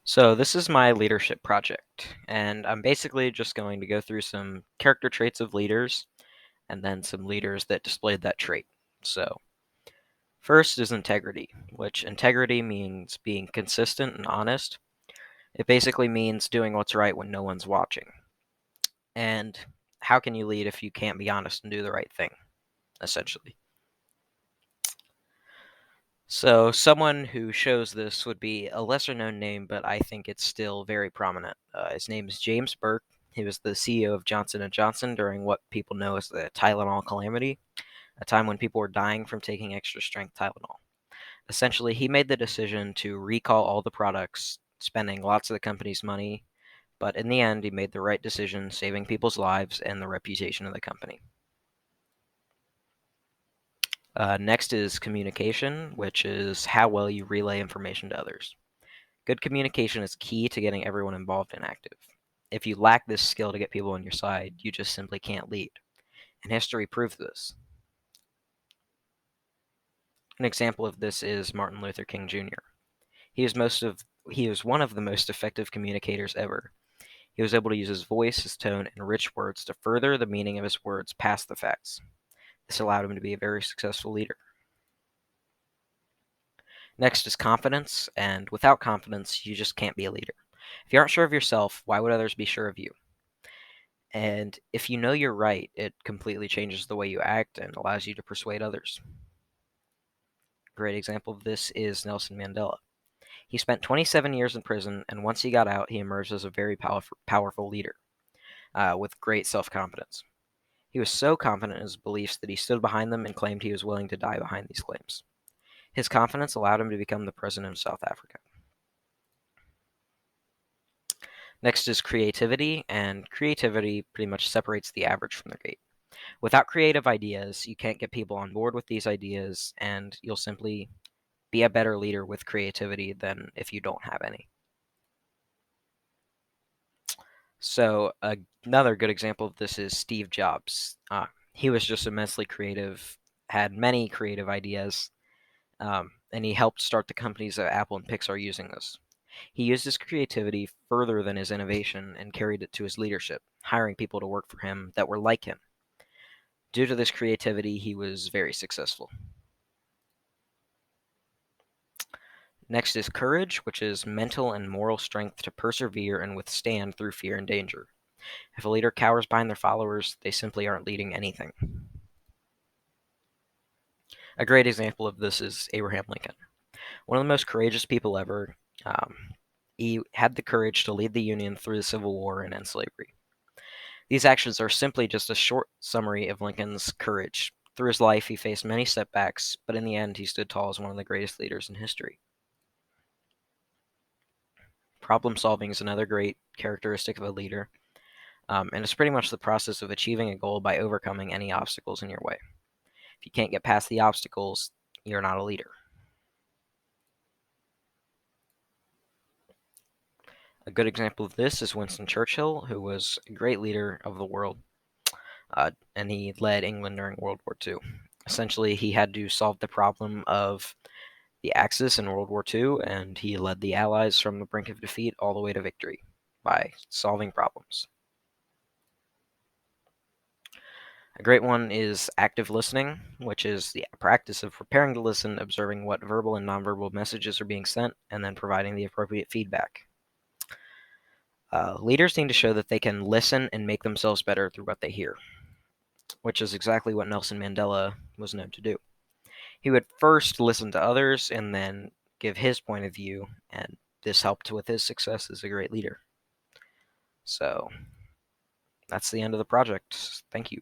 So this is my leadership project, and I'm basically just going to go through some character traits of leaders and then some leaders that displayed that trait. So first is integrity, which integrity means being consistent and honest. It basically means doing what's right when no one's watching. And how can you lead if you can't be honest and do the right thing, essentially? So someone who shows this would be a lesser known name, but I think it's still very prominent. His name is James Burke. He was the CEO of Johnson & Johnson during what people know as the Tylenol calamity, a time when people were dying from taking extra strength Tylenol. Essentially, he made the decision to recall all the products, spending lots of the company's money, but in the end, he made the right decision, saving people's lives and the reputation of the company. Next is communication, which is how well you relay information to others. Good communication is key to getting everyone involved and active. If you lack this skill to get people on your side, you just simply can't lead. And history proves this. An example of this is Martin Luther King Jr. He was one of the most effective communicators ever. He was able to use his voice, his tone, and rich words to further the meaning of his words past the facts. This allowed him to be a very successful leader. Next is confidence, and without confidence, you just can't be a leader. If you aren't sure of yourself, why would others be sure of you? And if you know you're right, it completely changes the way you act and allows you to persuade others. A great example of this is Nelson Mandela. He spent 27 years in prison, and once he got out, he emerged as a very powerful leader with great self confidence. He was so confident in his beliefs that he stood behind them and claimed he was willing to die behind these claims. His confidence allowed him to become the president of South Africa. Next is creativity, and creativity pretty much separates the average from the great. Without creative ideas, you can't get people on board with these ideas, and you'll simply be a better leader with creativity than if you don't have any. So, another good example of this is Steve Jobs. He was just immensely creative, had many creative ideas, and he helped start the companies that Apple and Pixar are using this. He used his creativity further than his innovation and carried it to his leadership, hiring people to work for him that were like him. Due to this creativity, he was very successful. Next is courage, which is mental and moral strength to persevere and withstand through fear and danger. If a leader cowers behind their followers, they simply aren't leading anything. A great example of this is Abraham Lincoln, one of the most courageous people ever. He had the courage to lead the Union through the Civil War and end slavery. These actions are simply just a short summary of Lincoln's courage. Through his life, he faced many setbacks, but in the end, he stood tall as one of the greatest leaders in history. Problem solving is another great characteristic of a leader, and it's pretty much the process of achieving a goal by overcoming any obstacles in your way. If you can't get past the obstacles, you're not a leader. A good example of this is Winston Churchill, who was a great leader of the world, and he led England during World War II. Essentially, he had to solve the problem of the Axis in World War II, and he led the Allies from the brink of defeat all the way to victory by solving problems. A great one is active listening, which is the practice of preparing to listen, observing what verbal and nonverbal messages are being sent, and then providing the appropriate feedback. Leaders need to show that they can listen and make themselves better through what they hear, which is exactly what Nelson Mandela was known to do. He would first listen to others and then give his point of view, and this helped with his success as a great leader. So that's the end of the project. Thank you.